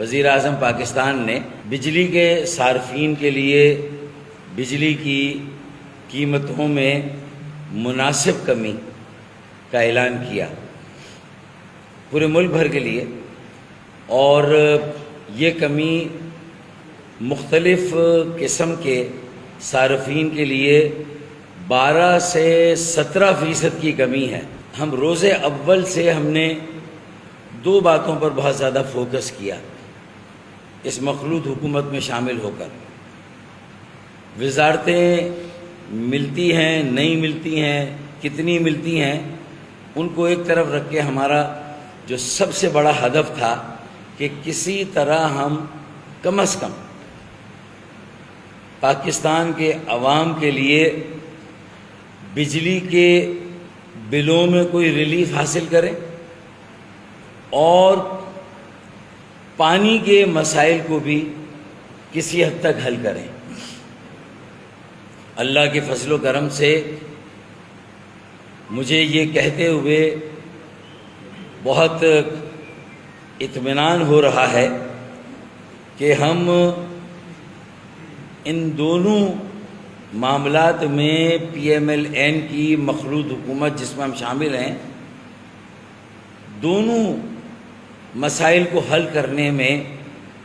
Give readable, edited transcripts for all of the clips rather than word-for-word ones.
وزیر اعظم پاکستان نے بجلی کے صارفین کے لیے بجلی کی قیمتوں میں مناسب کمی کا اعلان کیا پورے ملک بھر کے لیے، اور یہ کمی مختلف قسم کے صارفین کے لیے 12 سے 17% کی کمی ہے۔ ہم روز اول سے ہم نے 2 باتوں پر بہت زیادہ فوکس کیا اس مخلوط حکومت میں شامل ہو کر۔ وزارتیں ملتی ہیں، نہیں ملتی ہیں، کتنی ملتی ہیں، ان کو ایک طرف رکھ کے ہمارا جو سب سے بڑا ہدف تھا کہ کسی طرح ہم کم از کم پاکستان کے عوام کے لیے بجلی کے بلوں میں کوئی ریلیف حاصل کریں اور پانی کے مسائل کو بھی کسی حد تک حل کریں۔ اللہ کے فضل و کرم سے مجھے یہ کہتے ہوئے بہت اطمینان ہو رہا ہے کہ ہم ان دونوں معاملات میں PMLN کی مخلوط حکومت جس میں ہم شامل ہیں، دونوں مسائل کو حل کرنے میں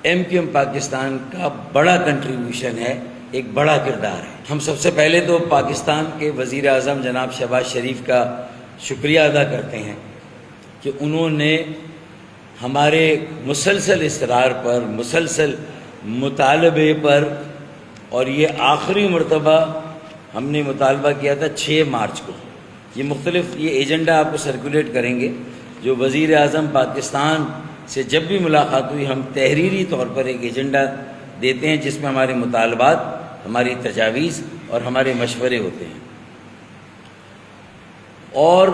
MQM پاکستان کا بڑا کنٹریبیوشن ہے، ایک بڑا کردار ہے۔ ہم سب سے پہلے تو پاکستان کے وزیر اعظم جناب شہباز شریف کا شکریہ ادا کرتے ہیں کہ انہوں نے ہمارے مسلسل اصرار پر، مسلسل مطالبے پر، اور یہ آخری مرتبہ ہم نے مطالبہ کیا تھا 6 مارچ کو، یہ مختلف یہ ایجنڈا آپ کو سرکولیٹ کریں گے، جو وزیر اعظم پاکستان سے جب بھی ملاقات ہوئی ہم تحریری طور پر ایک ایجنڈا دیتے ہیں جس میں ہمارے مطالبات، ہماری تجاویز اور ہمارے مشورے ہوتے ہیں، اور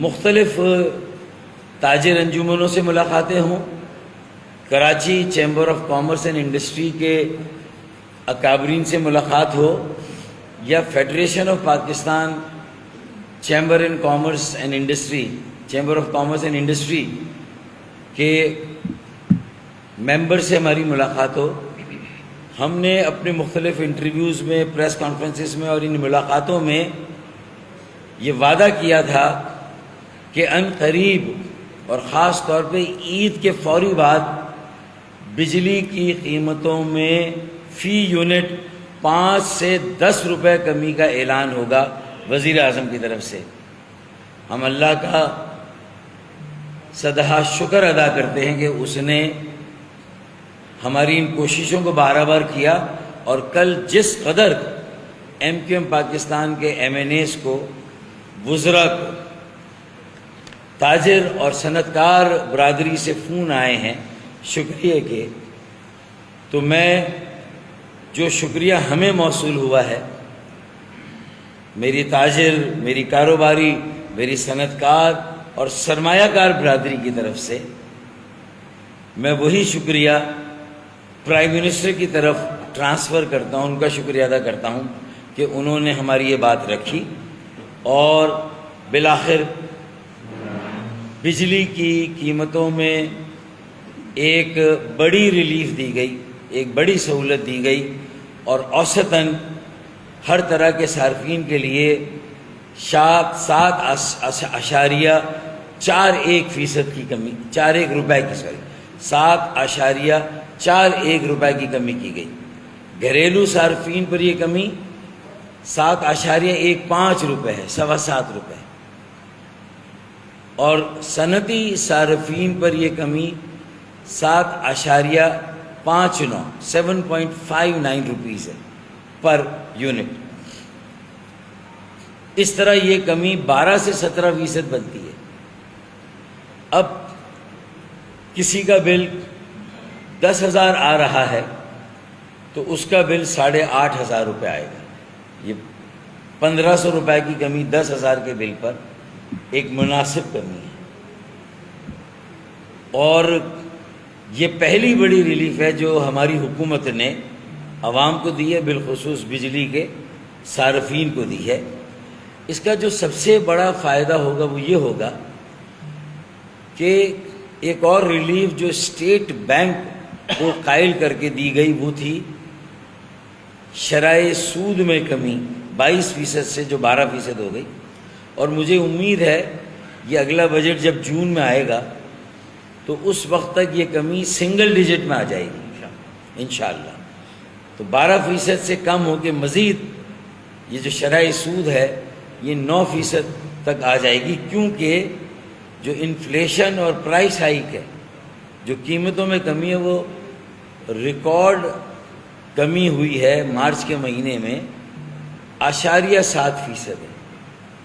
مختلف تاجر انجمنوں سے ملاقاتیں ہوں، Karachi chamber of commerce and industry کے اکابرین سے ملاقات ہو، یا federation of Pakistan chamber and commerce and industry, chamber of commerce and industry کے ممبر سے ہماری ملاقات ہو۔ ہم نے اپنے مختلف انٹرویوز میں، پریس کانفرنسز میں اور ان ملاقاتوں میں یہ وعدہ کیا تھا کہ ان قریب اور خاص طور پہ عید کے فوری بعد بجلی کی قیمتوں میں فی یونٹ 5 سے 10 روپے کمی کا اعلان ہوگا وزیر اعظم کی طرف سے۔ ہم اللہ کا صدہا شکر ادا کرتے ہیں کہ اس نے ہماری ان کوششوں کو بار کیا، اور کل جس قدر MQM پاکستان کے MNAs کو، وزراء کو، تاجر اور صنعت کار برادری سے فون آئے ہیں شکریہ کے، تو میں جو شکریہ ہمیں موصول ہوا ہے میری تاجر، میری کاروباری، میری صنعت کار اور سرمایہ کار برادری کی طرف سے، میں وہی شکریہ پرائم منسٹر کی طرف ٹرانسفر کرتا ہوں، ان کا شکریہ ادا کرتا ہوں کہ انہوں نے ہماری یہ بات رکھی، اور بالآخر بجلی کی قیمتوں میں ایک بڑی ریلیف دی گئی، ایک بڑی سہولت دی گئی، اور اوسطاً ہر طرح کے صارفین کے لیے 7.41% کی کمی، 41 روپے کی 7.41 روپے کی کمی کی گئی۔ گھریلو صارفین پر یہ کمی 7.15 روپے ہے، 7.25 روپے، اور صنعتی صارفین پر یہ کمی 7.59 روپیز ہے پر یونٹ۔ اس طرح یہ کمی 12 سے 17% بنتی ہے۔ اب کسی کا بل 10,000 آ رہا ہے تو اس کا بل 8,500 روپے آئے گا۔ یہ 1,500 روپے کی کمی 10,000 کے بل پر ایک مناسب کمی ہے، اور یہ پہلی بڑی ریلیف ہے جو ہماری حکومت نے عوام کو دی ہے، بالخصوص بجلی کے صارفین کو دی ہے۔ اس کا جو سب سے بڑا فائدہ ہوگا وہ یہ ہوگا کہ ایک اور ریلیف جو اسٹیٹ بینک کو قائل کر کے دی گئی وہ تھی شرائح سود میں کمی 22% سے جو 12% ہو گئی، اور مجھے امید ہے یہ اگلا بجٹ جب جون میں آئے گا تو اس وقت تک یہ کمی سنگل ڈیجٹ میں آ جائے گی انشاءاللہ۔ تو 12% سے کم ہو کے مزید یہ جو شرائح سود ہے یہ 9% تک آ جائے گی، کیونکہ جو انفلیشن اور پرائس ہائیک ہے، جو قیمتوں میں کمی ہے، وہ ریکارڈ کمی ہوئی ہے مارچ کے مہینے میں 7.7% ہے،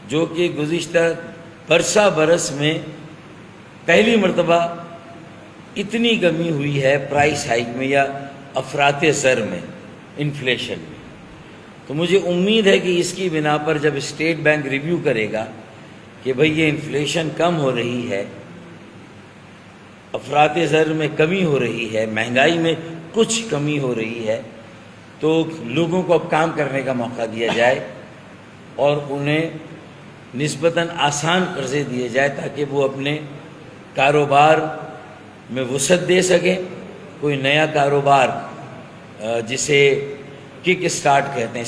جو کہ گزشتہ برس میں پہلی مرتبہ اتنی کمی ہوئی ہے پرائس ہائیک میں یا افراط زر میں، انفلیشن میں۔ تو مجھے امید ہے کہ اس کی بنا پر جب اسٹیٹ بینک ریویو کرے گا کہ بھئی یہ انفلیشن کم ہو رہی ہے، افراط زر میں کمی ہو رہی ہے، مہنگائی میں کچھ کمی ہو رہی ہے، تو لوگوں کو اب کام کرنے کا موقع دیا جائے اور انہیں نسبتاً آسان قرضے دیے جائے تاکہ وہ اپنے کاروبار میں وسعت دے سکیں۔ کوئی نیا کاروبار جسے کک اسٹارٹ کہتے ہیں،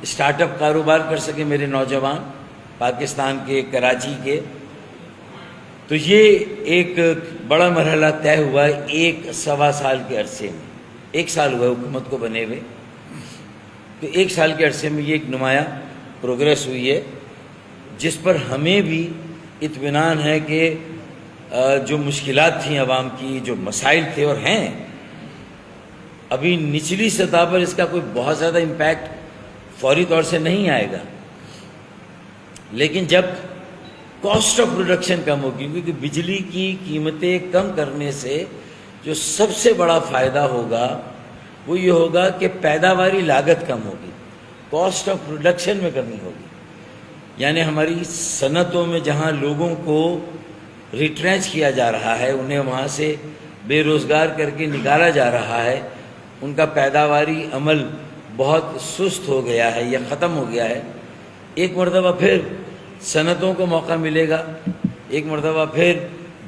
اسٹارٹ اپ کاروبار کر سکیں میرے نوجوان پاکستان کے کراچی کے۔ تو یہ ایک بڑا مرحلہ طے ہوا ہے 1.25 سال کے عرصے میں، 1 سال ہوا ہے حکومت کو بنے ہوئے، تو 1 سال کے عرصے میں یہ ایک نمایاں پروگریس ہوئی ہے، جس پر ہمیں بھی اطمینان ہے کہ جو مشکلات تھیں عوام کی، جو مسائل تھے اور ہیں، ابھی نچلی سطح پر اس کا کوئی بہت زیادہ امپیکٹ فوری طور سے نہیں آئے گا، لیکن جب کاسٹ آف پروڈکشن کم ہوگی، کیونکہ بجلی کی قیمتیں کم کرنے سے جو سب سے بڑا فائدہ ہوگا وہ یہ ہوگا کہ پیداواری لاگت کم ہوگی، کاسٹ آف پروڈکشن میں کمی ہوگی، یعنی ہماری صنعتوں میں جہاں لوگوں کو ریٹرینچ کیا جا رہا ہے، انہیں وہاں سے بے روزگار کر کے نکالا جا رہا ہے، ان کا پیداواری عمل بہت سست ہو گیا ہے یا ختم ہو گیا ہے، ایک مرتبہ پھر صنعتوں کو موقع ملے گا، ایک مرتبہ پھر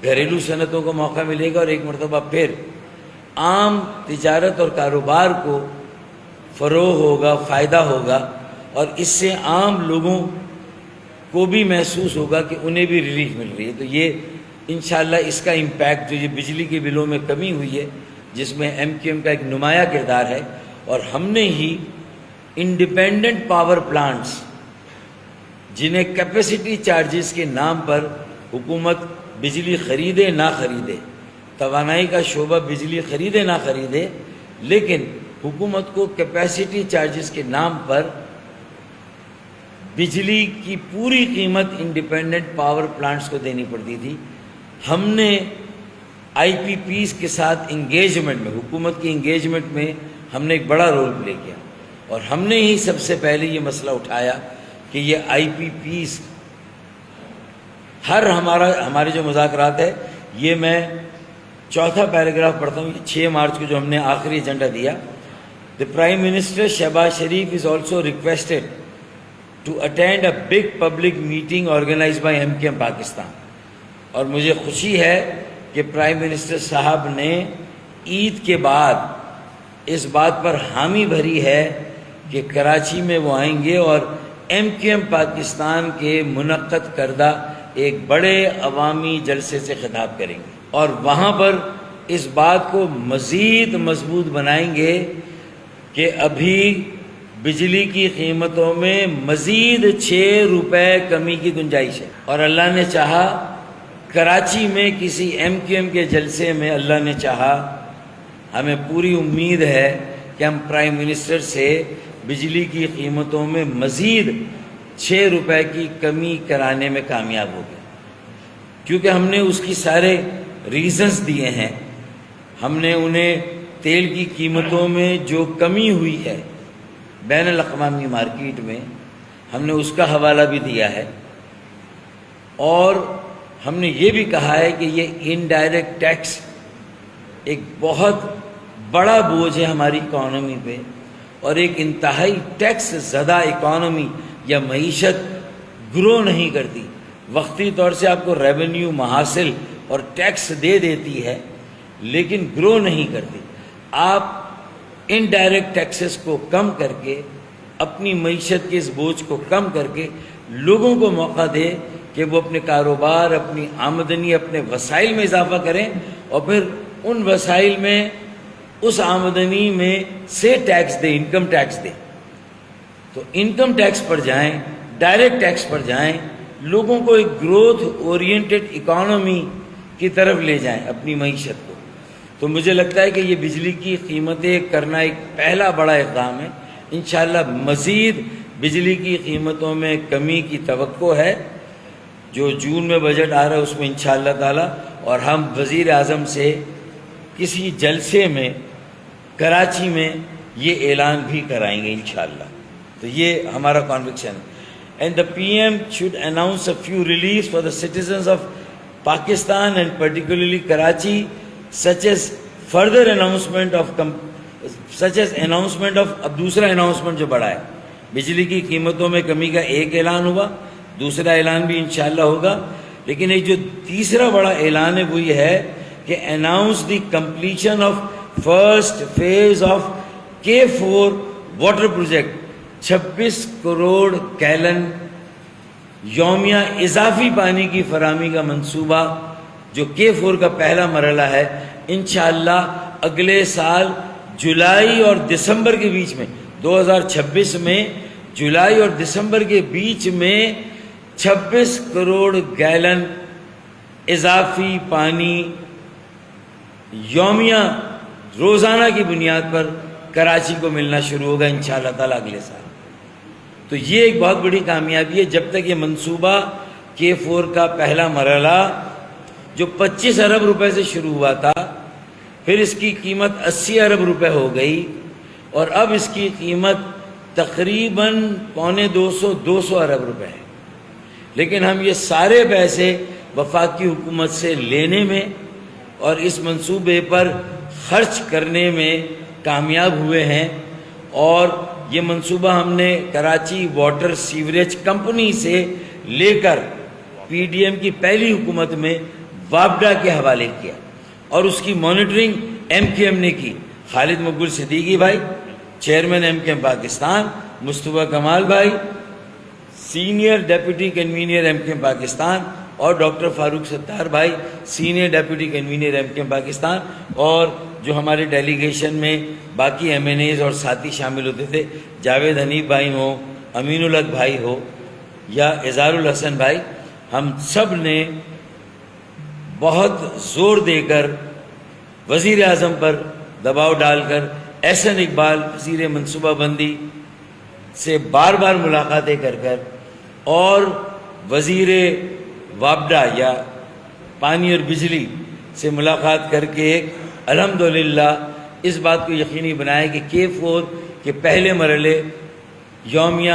گھریلو صنعتوں کو موقع ملے گا، اور ایک مرتبہ پھر عام تجارت اور کاروبار کو فروغ ہوگا، فائدہ ہوگا، اور اس سے عام لوگوں کو بھی محسوس ہوگا کہ انہیں بھی ریلیف مل رہی ہے۔ تو یہ انشاءاللہ اس کا امپیکٹ جو یہ بجلی کے بلوں میں کمی ہوئی ہے، جس میں MQM کا ایک نمایاں کردار ہے، اور ہم نے ہی انڈیپینڈنٹ پاور پلانٹس جنہیں کیپیسٹی چارجز کے نام پر حکومت بجلی خریدے نہ خریدے، توانائی کا شعبہ بجلی خریدے نہ خریدے، لیکن حکومت کو کیپیسٹی چارجز کے نام پر بجلی کی پوری قیمت انڈیپینڈنٹ پاور پلانٹس کو دینی پڑتی تھی۔ ہم نے IPPs کے ساتھ انگیجمنٹ میں، حکومت کی انگیجمنٹ میں ہم نے ایک بڑا رول پلے کیا، اور ہم نے ہی سب سے پہلے یہ مسئلہ اٹھایا کہ یہ IPPs ہمارے جو مذاکرات ہے، یہ میں 4تھا پیراگراف پڑھتا ہوں، 6 مارچ کو جو ہم نے آخری ایجنڈا دیا۔ The Prime Minister Shehbaz Sharif is also requested to attend a big public meeting organized by MQM Pakistan۔ اور مجھے خوشی ہے کہ پرائم منسٹر صاحب نے عید کے بعد اس بات پر حامی بھری ہے کہ کراچی میں وہ آئیں گے اور MQM پاکستان کے منعقد کردہ ایک بڑے عوامی جلسے سے خطاب کریں گے، اور وہاں پر اس بات کو مزید مضبوط بنائیں گے کہ ابھی بجلی کی قیمتوں میں مزید 6 روپے کمی کی گنجائش ہے، اور اللہ نے چاہا کراچی میں کسی MQM کے جلسے میں، اللہ نے چاہا، ہمیں پوری امید ہے کہ ہم پرائم منسٹر سے بجلی کی قیمتوں میں مزید 6 روپے کی کمی کرانے میں کامیاب ہو گئے، کیونکہ ہم نے اس کی سارے ریزنز دیے ہیں۔ ہم نے انہیں تیل کی قیمتوں میں جو کمی ہوئی ہے بین الاقوامی مارکیٹ میں، ہم نے اس کا حوالہ بھی دیا ہے، اور ہم نے یہ بھی کہا ہے کہ یہ انڈائریکٹ ٹیکس ایک بہت بڑا بوجھ ہے ہماری اکانومی پہ، اور ایک انتہائی ٹیکس زدہ اکانومی یا معیشت گرو نہیں کرتی۔ وقتی طور سے آپ کو ریونیو محاصل اور ٹیکس دے دیتی ہے لیکن گرو نہیں کرتی. آپ انڈائریکٹ ٹیکسز کو کم کر کے اپنی معیشت کے اس بوجھ کو کم کر کے لوگوں کو موقع دے کہ وہ اپنے کاروبار، اپنی آمدنی، اپنے وسائل میں اضافہ کریں اور پھر ان وسائل میں اس آمدنی میں سے ٹیکس دیں، انکم ٹیکس دیں. تو انکم ٹیکس پر جائیں، ڈائریکٹ ٹیکس پر جائیں، لوگوں کو ایک گروتھ اورینٹڈ اکانومی کی طرف لے جائیں اپنی معیشت کو. تو مجھے لگتا ہے کہ یہ بجلی کی قیمتیں کرنا ایک پہلا بڑا اقدام ہے. انشاءاللہ مزید بجلی کی قیمتوں میں کمی کی توقع ہے. جو جون میں بجٹ آ رہا ہے اس میں انشاءاللہ تعالی، اور ہم وزیر اعظم سے کسی جلسے میں کراچی میں یہ اعلان بھی کرائیں گے انشاءاللہ. تو یہ ہمارا کنوکشن ہے. And the PM should announce a few reliefs for the citizens of Pakistan and particularly Karachi, such as further announcement of اب دوسرا اناؤنسمنٹ جو بڑھا ہے بجلی کی قیمتوں میں کمی کا ایک اعلان ہوا، دوسرا اعلان بھی انشاءاللہ ہوگا. لیکن ایک جو تیسرا بڑا اعلان ہے وہ یہ ہے کہ announce the completion of first phase of K4 water project. 26 crore gallon یومیہ اضافی پانی کی فراہمی کا منصوبہ جو K4 کا پہلا مرحلہ ہے، انشاءاللہ اگلے سال جولائی اور دسمبر کے بیچ میں 2026 میں جولائی اور دسمبر کے بیچ میں 26 کروڑ گیلن اضافی پانی یومیہ روزانہ کی بنیاد پر کراچی کو ملنا شروع ہوگا انشاءاللہ تعالیٰ اگلے سال. تو یہ ایک بہت بڑی کامیابی ہے. جب تک یہ منصوبہ K4 کا پہلا مرحلہ جو 25 ارب روپے سے شروع ہوا تھا، پھر اس کی قیمت 80 ارب روپے ہو گئی اور اب اس کی قیمت تقریباً 200 ارب روپے ہے. لیکن ہم یہ سارے پیسے وفاقی حکومت سے لینے میں اور اس منصوبے پر خرچ کرنے میں کامیاب ہوئے ہیں. اور یہ منصوبہ ہم نے کراچی واٹر سیوریج کمپنی سے لے کر PDM کی پہلی حکومت میں وابڈا کے حوالے کیا اور اس کی مانیٹرنگ MKM نے کی. خالد مقبول صدیقی بھائی چیئرمین MKM پاکستان، مصطفیٰ کمال بھائی senior deputy convener MKM Pakistan, اور ڈاکٹر فاروق ستار بھائی senior deputy convener MKM Pakistan, اور جو ہمارے ڈیلیگیشن میں باقی MNAs اور ساتھی شامل ہوتے تھے، جاوید حنیف بھائی ہوں، امین الحق بھائی ہو یا اظہار الحسن بھائی، ہم سب نے بہت زور دے کر وزیر اعظم پر دباؤ ڈال کر احسن اقبال وزیر منصوبہ بندی سے بار بار ملاقاتیں کر اور وزیر وابڈا یا پانی اور بجلی سے ملاقات کر کے الحمدللہ اس بات کو یقینی بنایا کہ K4 کے پہلے مرحلے یومیہ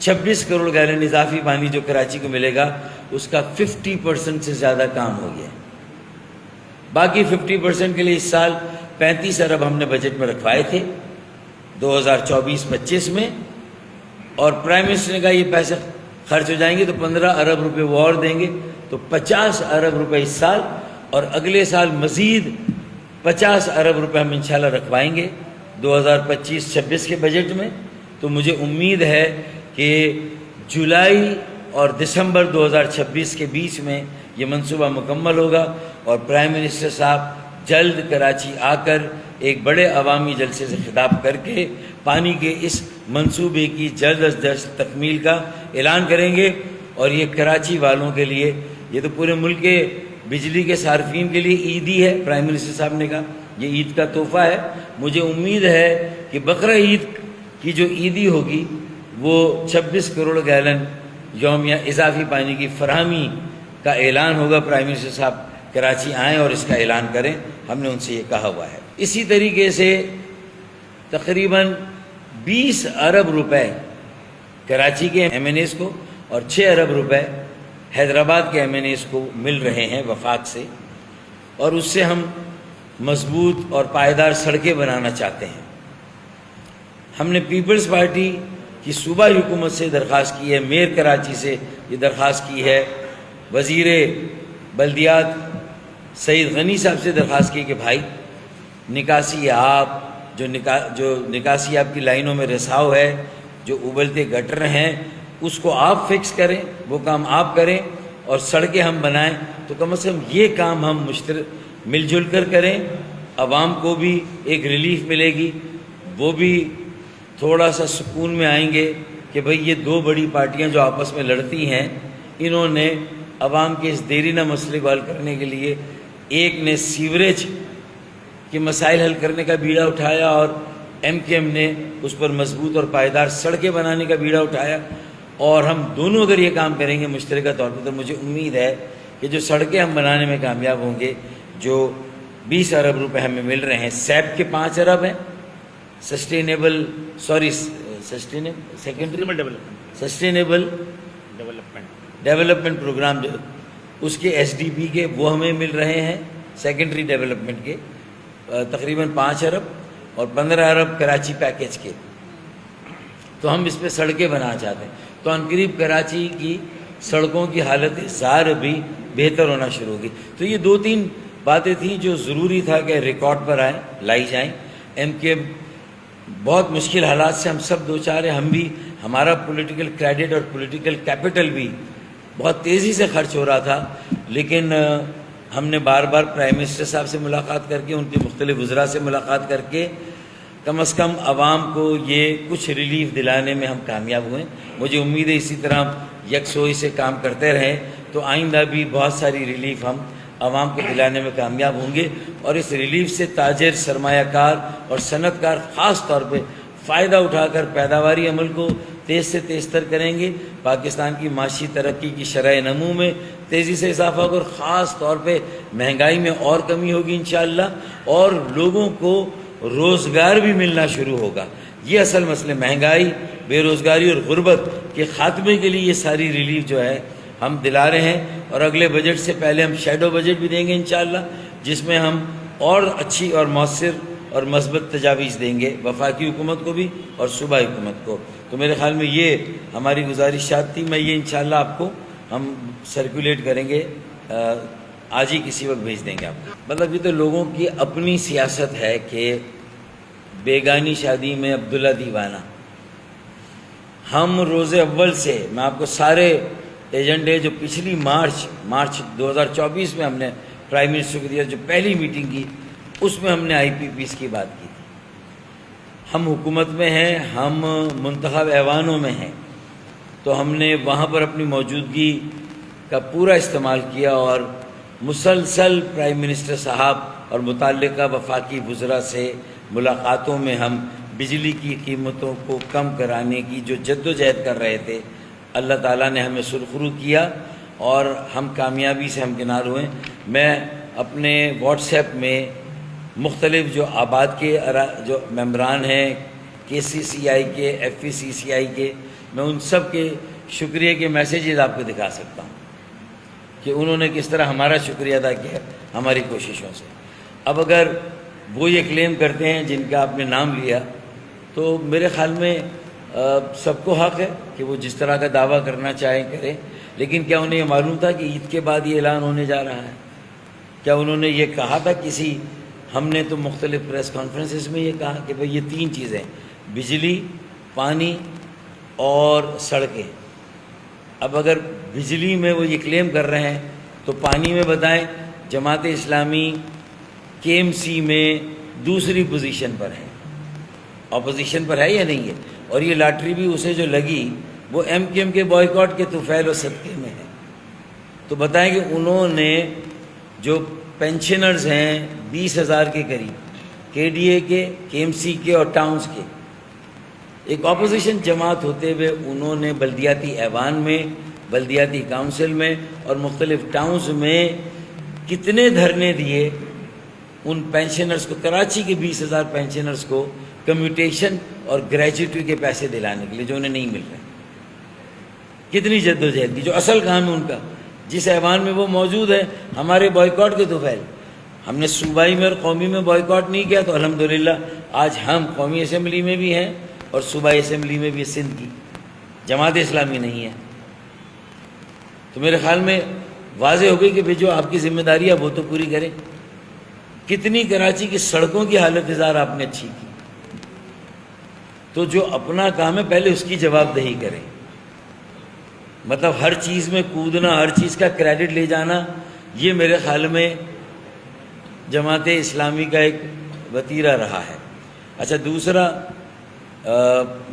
26 کروڑ گیلن اضافی پانی جو کراچی کو ملے گا اس کا 50% سے زیادہ کام ہو گیا. باقی 50% کے لیے اس سال 35 ارب ہم نے بجٹ میں رکھوائے تھے 2024-25 میں، اور پرائم منسٹر نے کہا یہ پیسے خرچ ہو جائیں گے تو 15 ارب روپے وہ اور دیں گے، تو 50 ارب روپے اس سال، اور اگلے سال مزید 50 ارب روپے ہم انشاءاللہ رکھوائیں گے 2025-26 کے بجٹ میں. تو مجھے امید ہے کہ جولائی اور دسمبر 2026 کے بیچ میں یہ منصوبہ مکمل ہوگا اور پرائم منسٹر صاحب جلد کراچی آ کر ایک بڑے عوامی جلسے سے خطاب کر کے پانی کے اس منصوبے کی جلد از جلد تکمیل کا اعلان کریں گے. اور یہ کراچی والوں کے لیے، یہ تو پورے ملک کے بجلی کے صارفین کے لیے عیدی ہے. پرائم منسٹر صاحب نے کہا یہ عید کا تحفہ ہے. مجھے امید ہے کہ بقرہ عید کی جو عیدی ہوگی وہ 26 کروڑ گیلن یومیہ اضافی پانی کی فراہمی کا اعلان ہوگا. پرائم منسٹر صاحب کراچی آئیں اور اس کا اعلان کریں، ہم نے ان سے یہ کہا ہوا ہے. اسی طریقے سے تقریباً 20 ارب روپے کراچی کے MNAs کو اور 6 ارب روپے حیدرآباد کے MNAs کو مل رہے ہیں وفاق سے، اور اس سے ہم مضبوط اور پائیدار سڑکیں بنانا چاہتے ہیں. ہم نے پیپلز پارٹی کی صوبائی حکومت سے درخواست کی ہے، میئر کراچی سے یہ درخواست کی ہے، وزیر بلدیات سعید غنی صاحب سے درخواست کی کہ بھائی نکاسی آپ جو نکاسی آپ کی لائنوں میں رساؤ ہے، جو ابلتے گٹر ہیں، اس کو آپ فکس کریں، وہ کام آپ کریں، اور سڑکیں ہم بنائیں، تو کم از کم یہ کام ہم مل جل کر کریں، عوام کو بھی ایک ریلیف ملے گی، وہ بھی تھوڑا سا سکون میں آئیں گے کہ بھئی یہ دو بڑی پارٹیاں جو آپس میں لڑتی ہیں، انہوں نے عوام کے اس دیرینہ مسئلے کو حل کرنے کے لیے، ایک نے سیوریج کے مسائل حل کرنے کا بیڑا اٹھایا اور ایم کیو ایم نے اس پر مضبوط اور پائیدار سڑکیں بنانے کا بیڑا اٹھایا، اور ہم دونوں اگر یہ کام کریں گے مشترکہ طور پر، تو مجھے امید ہے کہ جو سڑکیں ہم بنانے میں کامیاب ہوں گے، جو 20 ارب روپے ہمیں مل رہے ہیں، سیپ کے 5 ارب ہیں، سسٹینیبل ڈیولپمنٹ پروگرام جو اس کے ایس ڈی پی کے وہ ہمیں مل رہے ہیں، سیکنڈری ڈیولپمنٹ کے تقریباً 5 ارب اور 15 ارب کراچی پیکیج کے، تو ہم اس پہ سڑکیں بنانا چاہتے ہیں، تو عنقریب کراچی کی سڑکوں کی حالت زار بھی بہتر ہونا شروع ہوگی۔ تو یہ 2-3 باتیں تھیں جو ضروری تھا کہ ریکارڈ پر لائی جائیں۔ ایم کے بہت مشکل حالات سے ہم سب دو چار ہیں، ہم بھی، ہمارا پولیٹیکل کریڈٹ اور پولیٹیکل کیپٹل بھی بہت تیزی سے خرچ ہو رہا تھا، لیکن ہم نے بار بار پرائم منسٹر صاحب سے ملاقات کر کے، ان کے مختلف وزراء سے ملاقات کر کے کم از کم عوام کو یہ کچھ ریلیف دلانے میں ہم کامیاب ہوئے۔ مجھے امید ہے اسی طرح یکسوئی سے کام کرتے رہیں تو آئندہ بھی بہت ساری ریلیف ہم عوام کو دلانے میں کامیاب ہوں گے، اور اس ریلیف سے تاجر، سرمایہ کار اور صنعت کار خاص طور پہ فائدہ اٹھا کر پیداواری عمل کو تیز سے تیز تر کریں گے، پاکستان کی معاشی ترقی کی شرح نمو میں تیزی سے اضافہ ہوگا، اور خاص طور پہ مہنگائی میں اور کمی ہوگی انشاءاللہ، اور لوگوں کو روزگار بھی ملنا شروع ہوگا۔ یہ اصل مسئلے مہنگائی، بے روزگاری اور غربت کے خاتمے کے لیے یہ ساری ریلیف جو ہے ہم دلا رہے ہیں، اور اگلے بجٹ سے پہلے ہم شیڈو بجٹ بھی دیں گے انشاءاللہ، جس میں ہم اور اچھی اور مؤثر اور مثبت تجاویز دیں گے وفاقی حکومت کو بھی اور صوبائی حکومت کو۔ تو میرے خیال میں یہ ہماری گزارشات تھی، میں یہ انشاءاللہ آپ کو ہم سرکولیٹ کریں گے، آج ہی کسی وقت بھیج دیں گے آپ کو۔ مطلب یہ تو لوگوں کی اپنی سیاست ہے کہ بیگانی شادی میں عبداللہ دیوانہ۔ ہم روز اول سے، میں آپ کو سارے ایجنڈے جو پچھلی مارچ 2024 میں ہم نے پرائم منسٹر کو دیا، جو پہلی میٹنگ کی، اس میں ہم نے آئی پی پیز کی بات کی تھی۔ ہم حکومت میں ہیں، ہم منتخب ایوانوں میں ہیں، تو ہم نے وہاں پر اپنی موجودگی کا پورا استعمال کیا، اور مسلسل پرائم منسٹر صاحب اور متعلقہ وفاقی وزراء سے ملاقاتوں میں ہم بجلی کی قیمتوں کو کم کرانے کی جو جدوجہد کر رہے تھے، اللہ تعالیٰ نے ہمیں سرخرو کیا اور ہم کامیابی سے ہمکنار ہوئے۔ میں اپنے واٹس ایپ میں مختلف جو آباد کے جو ممبران ہیں، KCCI کے، FECCI کے، میں ان سب کے شکریہ کے میسیجز آپ کو دکھا سکتا ہوں کہ انہوں نے کس طرح ہمارا شکریہ ادا کیا ہماری کوششوں سے۔ اب اگر وہ یہ کلیم کرتے ہیں جن کا آپ نے نام لیا، تو میرے خیال میں سب کو حق ہے کہ وہ جس طرح کا دعویٰ کرنا چاہیں کریں، لیکن کیا انہیں یہ معلوم تھا کہ عید کے بعد یہ اعلان ہونے جا رہا ہے؟ کیا انہوں نے یہ کہا تھا کسی؟ ہم نے تو مختلف پریس کانفرنسز میں یہ کہا کہ بھئی یہ 3 چیزیں، بجلی، پانی اور سڑکیں۔ اب اگر بجلی میں وہ یہ کلیم کر رہے ہیں تو پانی میں بتائیں، جماعت اسلامی KMC میں دوسری پوزیشن پر ہے، اپوزیشن پر ہے یا نہیں ہے؟ اور یہ لاٹری بھی اسے جو لگی وہ MKM کے بائیکاٹ کے طفیل و صدقے میں ہے۔ تو بتائیں کہ انہوں نے جو پینشنرز ہیں 20,000 کے قریب، KDA کے، KMC کے اور ٹاؤنز کے، ایک اپوزیشن جماعت ہوتے ہوئے انہوں نے بلدیاتی ایوان میں، بلدیاتی کونسل میں اور مختلف ٹاؤنز میں کتنے دھرنے دیے ان پینشنرز کو، کراچی کے 20,000 پینشنرز کو کمیوٹیشن اور گریجویٹی کے پیسے دلانے کے لیے جو انہیں نہیں مل رہے۔ کتنی جدوجہد کی، جو اصل کام ہے ان کا، جس ایوان میں وہ موجود ہے، ہمارے بائیکاٹ کے طفیل۔ ہم نے صوبائی میں اور قومی میں بائیکاٹ نہیں کیا، تو الحمدللہ آج ہم قومی اسمبلی میں بھی ہیں اور صوبائی اسمبلی میں بھی سندھ کی جماعت اسلامی نہیں ہے۔ تو میرے خیال میں واضح ہو گئی کہ بھئی جو آپ کی ذمہ داری ہے وہ تو پوری کریں. کتنی کراچی کی سڑکوں کی حالت زار آپ نے اچھی کی. تو جو اپنا کام ہے پہلے اس کی جواب دہی کریں. مطلب ہر چیز میں کودنا، ہر چیز کا کریڈٹ لے جانا، یہ میرے خیال میں جماعت اسلامی کا ایک وتیرہ رہا ہے. اچھا، دوسرا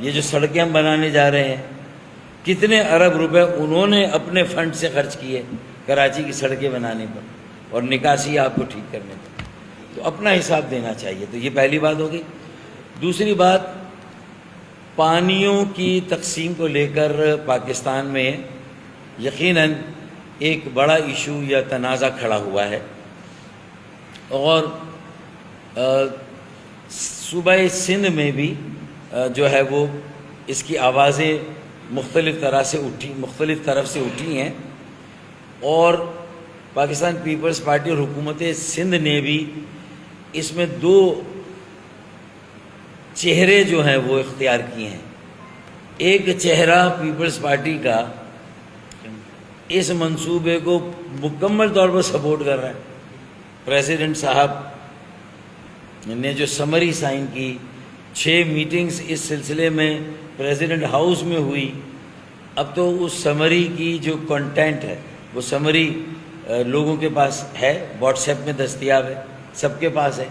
یہ جو سڑکیں ہم بنانے جا رہے ہیں، کتنے ارب روپے انہوں نے اپنے فنڈ سے خرچ کیے کراچی کی سڑکیں بنانے پر اور نکاسی آپ کو ٹھیک کرنے پر. تو اپنا حساب دینا چاہیے. تو یہ پہلی بات ہوگی. دوسری بات، پانیوں کی تقسیم کو لے کر پاکستان میں یقیناً ایک بڑا ایشو یا تنازع کھڑا ہوا ہے، اور صوبہ سندھ میں بھی جو ہے وہ اس کی آوازیں مختلف طرف سے اٹھی ہیں، اور پاکستان پیپلز پارٹی اور حکومت سندھ نے بھی اس میں دو چہرے جو ہیں وہ اختیار کیے ہیں. ایک چہرہ پیپلز پارٹی کا اس منصوبے کو مکمل طور پر سپورٹ کر رہا ہے. پریزیڈنٹ صاحب نے جو سمری سائن کی، 6 میٹنگز اس سلسلے میں پریزیڈنٹ ہاؤس میں ہوئی. اب تو اس سمری کی جو کنٹینٹ ہے وہ سمری لوگوں کے پاس ہے، واٹس ایپ میں دستیاب ہے، سب کے پاس ہے.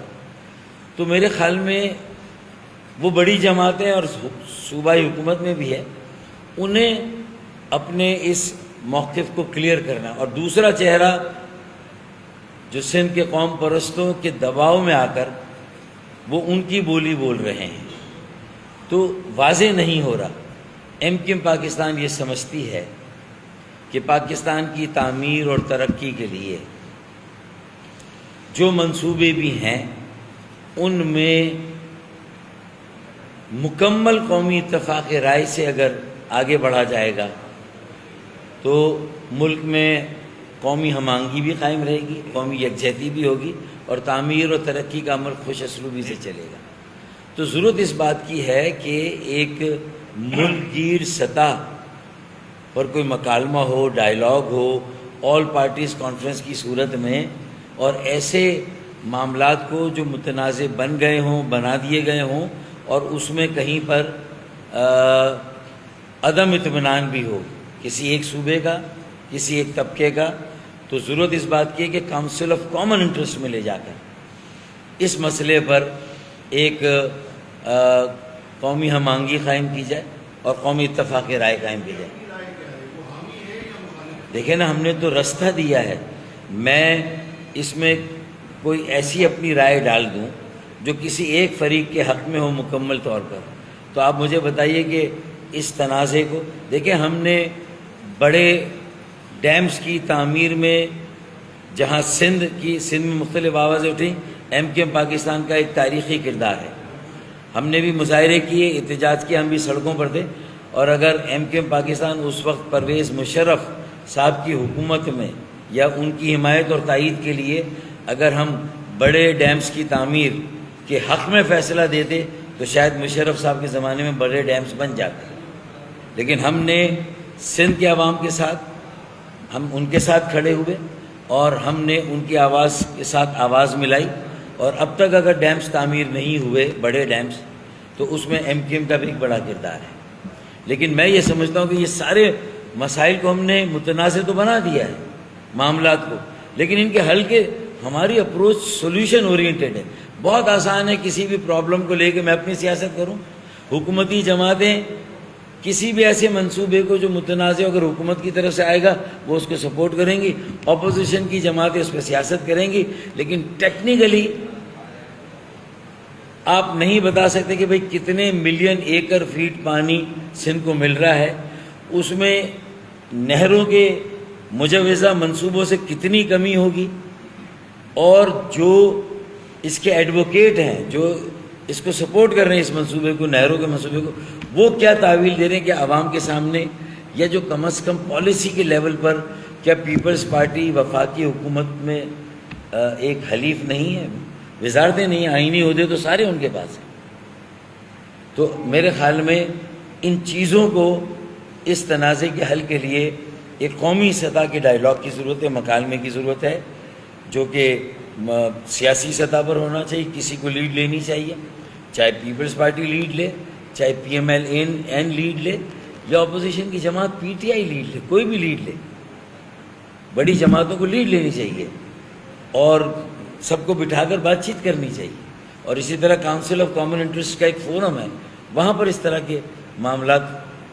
تو میرے خیال میں وہ بڑی جماعتیں اور صوبائی حکومت میں بھی ہے، انہیں اپنے اس موقف کو کلیئر کرنا. اور دوسرا چہرہ جو سندھ کے قوم پرستوں کے دباؤ میں آ کر وہ ان کی بولی بول رہے ہیں، تو واضح نہیں ہو رہا. ایم کیو ایم پاکستان یہ سمجھتی ہے کہ پاکستان کی تعمیر اور ترقی کے لیے جو منصوبے بھی ہیں ان میں مکمل قومی اتفاق رائے سے اگر آگے بڑھا جائے گا تو ملک میں قومی ہم آہنگی بھی قائم رہے گی، قومی یکجہتی بھی ہوگی، اور تعمیر اور ترقی کا عمل خوش اسلوبی سے چلے گا. تو ضرورت اس بات کی ہے کہ ایک ملک گیر سطح پر کوئی مکالمہ ہو، ڈائیلاگ ہو، آل پارٹیز کانفرنس کی صورت میں، اور ایسے معاملات کو جو متنازع بن گئے ہوں، بنا دیے گئے ہوں، اور اس میں کہیں پر عدم اطمینان بھی ہو کسی ایک صوبے کا، کسی ایک طبقے کا. تو ضرورت اس بات کی ہے کہ کاؤنسل آف کامن انٹرسٹ میں لے جا کر اس مسئلے پر ایک قومی ہم آہنگی قائم کی جائے اور قومی اتفاق رائے قائم کی جائے. دیکھیں نا، ہم نے تو رستہ دیا ہے. میں اس میں کوئی ایسی اپنی رائے ڈال دوں جو کسی ایک فریق کے حق میں ہو مکمل طور پر، تو آپ مجھے بتائیے کہ اس تنازع کو دیکھیں. ہم نے بڑے ڈیمز کی تعمیر میں جہاں سندھ میں مختلف آوازیں اٹھیں، ایم کیو ایم پاکستان کا ایک تاریخی کردار ہے. ہم نے بھی مظاہرے کیے، احتجاج کیے، ہم بھی سڑکوں پر تھے. اور اگر ایم کیو ایم پاکستان اس وقت پرویز مشرف صاحب کی حکومت میں یا ان کی حمایت اور تائید کے لیے اگر ہم بڑے ڈیمز کی تعمیر کے حق میں فیصلہ دیتے تو شاید مشرف صاحب کے زمانے میں بڑے ڈیمز بن جاتے. لیکن ہم نے سندھ کے عوام کے ساتھ، ہم ان کے ساتھ کھڑے ہوئے اور ہم نے ان کی آواز کے ساتھ آواز ملائی. اور اب تک اگر ڈیمز تعمیر نہیں ہوئے، بڑے ڈیمز، تو اس میں ایم کیو ایم کا بھی ایک بڑا کردار ہے. لیکن میں یہ سمجھتا ہوں کہ یہ سارے مسائل کو ہم نے متنازع تو بنا دیا ہے معاملات کو، لیکن ان کے حل کے ہماری اپروچ سولوشن اورینٹڈ ہے. بہت آسان ہے کسی بھی پرابلم کو لے کے میں اپنی سیاست کروں. حکومتی جماعتیں کسی بھی ایسے منصوبے کو جو متنازع اگر حکومت کی طرف سے آئے گا وہ اس کو سپورٹ کریں گی، اپوزیشن کی جماعتیں اس پہ سیاست کریں گی. لیکن ٹیکنیکلی آپ نہیں بتا سکتے کہ بھئی کتنے ملین ایکڑ فیٹ پانی سندھ کو مل رہا ہے، اس میں نہروں کے مجوزہ منصوبوں سے کتنی کمی ہوگی، اور جو اس کے ایڈوکیٹ ہیں، جو اس کو سپورٹ کر رہے ہیں اس منصوبے کو، نہروں کے منصوبے کو، وہ کیا تعویل دے رہے ہیں کہ عوام کے سامنے، یا جو کم از کم پالیسی کے لیول پر کیا پیپلز پارٹی وفاقی حکومت میں ایک حلیف نہیں ہے؟ وزارتیں نہیں ہیں، آئینی عہدے تو سارے ان کے پاس ہیں. تو میرے خیال میں ان چیزوں کو اس تنازع کے حل کے لیے ایک قومی سطح کے ڈائیلاگ کی ضرورت ہے, مکالمے کی ضرورت ہے, جو کہ سیاسی سطح پر ہونا چاہیے. کسی کو لیڈ لینی چاہیے, چاہے پیپلز پارٹی لیڈ لے, چاہے P M L N lead لے, یا اپوزیشن کی جماعت پی ٹی آئی لیڈ لے, کوئی بھی لیڈ لے. بڑی جماعتوں کو لیڈ لینی چاہیے اور سب کو بٹھا کر بات چیت کرنی چاہیے. اور اسی طرح کاؤنسل آف کامن انٹرسٹ کا ایک فورم ہے, وہاں پر اس طرح کے معاملات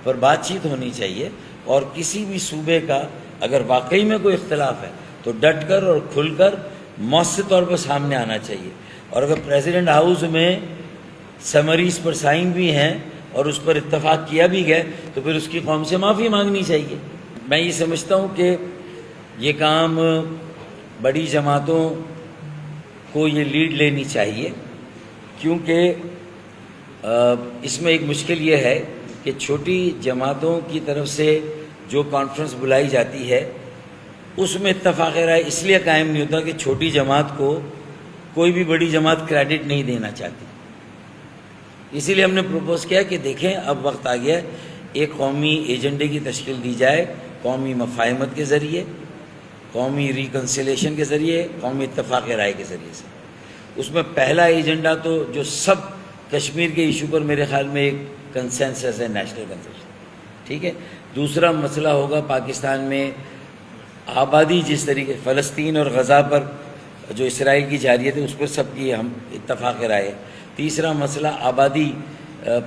پر بات چیت ہونی چاہیے. اور کسی بھی صوبے کا اگر واقعی میں کوئی اختلاف ہے تو ڈٹ کر اور کھل کر مؤثر طور پر سامنے آنا چاہیے. اور اگر پریزیڈنٹ ہاؤس میں سمریز پر سائن بھی ہیں اور اس پر اتفاق کیا بھی گیا تو پھر اس کی قوم سے معافی مانگنی چاہیے. میں یہ سمجھتا ہوں کہ یہ کام بڑی جماعتوں کو یہ لیڈ لینی چاہیے, کیونکہ اس میں ایک مشکل یہ ہے کہ چھوٹی جماعتوں کی طرف سے جو کانفرنس بلائی جاتی ہے اس میں اتفاق رائے اس لیے قائم نہیں ہوتا کہ چھوٹی جماعت کو کوئی بھی بڑی جماعت کریڈٹ نہیں دینا چاہتی. اسی لیے ہم نے پروپوز کیا کہ دیکھیں اب وقت آ گیا ایک قومی ایجنڈے کی تشکیل دی جائے, قومی مفاہمت کے ذریعے, قومی ریکنسیلیشن کے ذریعے, قومی اتفاق رائے کے ذریعے سے. اس میں پہلا ایجنڈا تو جو سب کشمیر کے ایشو پر میرے خیال میں ایک کنسنسس ہے, نیشنل کنسنسس, ٹھیک ہے. دوسرا مسئلہ ہوگا پاکستان میں آبادی, جس طریقے فلسطین اور غزہ پر جو اسرائیل کی جارحیت ہے اس پر سب کی ہم اتفاق رائے. تیسرا مسئلہ آبادی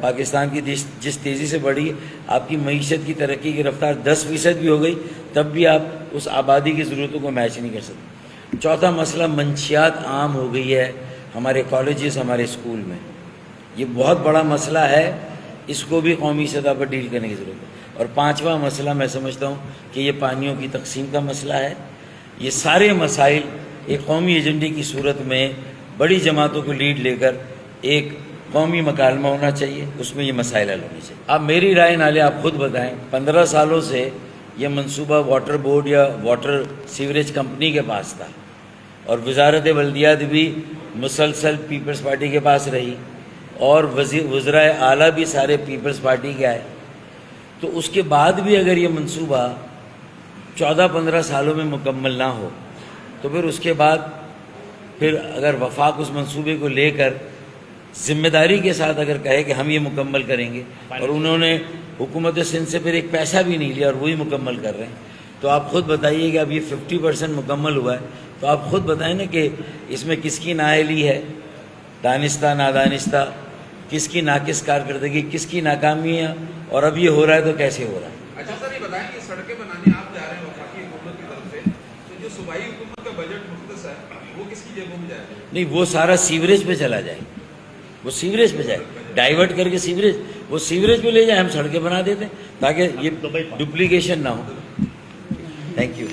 پاکستان کی جس تیزی سے بڑھی, آپ کی معیشت کی ترقی کی رفتار 10% بھی ہو گئی تب بھی آپ اس آبادی کی ضرورتوں کو میچ نہیں کر سکتے. چوتھا مسئلہ منشیات عام ہو گئی ہے ہمارے کالجز, ہمارے اسکول میں. یہ بہت بڑا مسئلہ ہے, اس کو بھی قومی سطح پر ڈیل کرنے کی ضرورت ہے. اور پانچواں مسئلہ میں سمجھتا ہوں کہ یہ پانیوں کی تقسیم کا مسئلہ ہے. یہ سارے مسائل ایک قومی ایجنڈے کی صورت میں بڑی جماعتوں کو لیڈ لے کر ایک قومی مکالمہ ہونا چاہیے, اس میں یہ مسائل حل ہونے چاہیے. آپ میری رائے نہ لیں, آپ خود بتائیں. 15 سالوں سے یہ منصوبہ واٹر بورڈ یا واٹر سیوریج کمپنی کے پاس تھا اور وزارت بلدیات بھی مسلسل پیپلز پارٹی کے پاس رہی اور وزرائے اعلیٰ بھی سارے پیپلز پارٹی کے آئے. تو اس کے بعد بھی اگر یہ منصوبہ 14-15 سالوں میں مکمل نہ ہو تو پھر اس کے بعد پھر اگر وفاق اس منصوبے کو لے کر ذمہ داری کے ساتھ اگر کہے کہ ہم یہ مکمل کریں گے, اور انہوں نے حکومت سندھ سے پھر ایک پیسہ بھی نہیں لیا اور وہی مکمل کر رہے ہیں, تو آپ خود بتائیے کہ اب یہ 50% مکمل ہوا ہے, تو آپ خود بتائیں نا کہ اس میں کس کی نااہلی ہے, دانستہ نادانستہ, کس کی ناقص کارکردگی, کس کی ناکامی ہے, اور اب یہ ہو رہا ہے تو کیسے ہو رہا ہے. اچھا سر, یہ بتائیں کہ سڑکیں بنانے آپ جا رہے ہیں وفاقی حکومت کی طرف سے, تو جو صوبائی حکومت کا بجٹ مختص ہے وہ کس کی جیبوں میں جائے گا؟ نہیں, وہ سارا سیوریج پہ چلا جائے, وہ سیوریج پہ جائے, ڈائیورٹ کر کے سیوریج, وہ سیوریج پہ لے جائیں, ہم سڑکیں بنا دیتے ہیں تاکہ یہ ڈپلیکیشن نہ ہو. Thank you.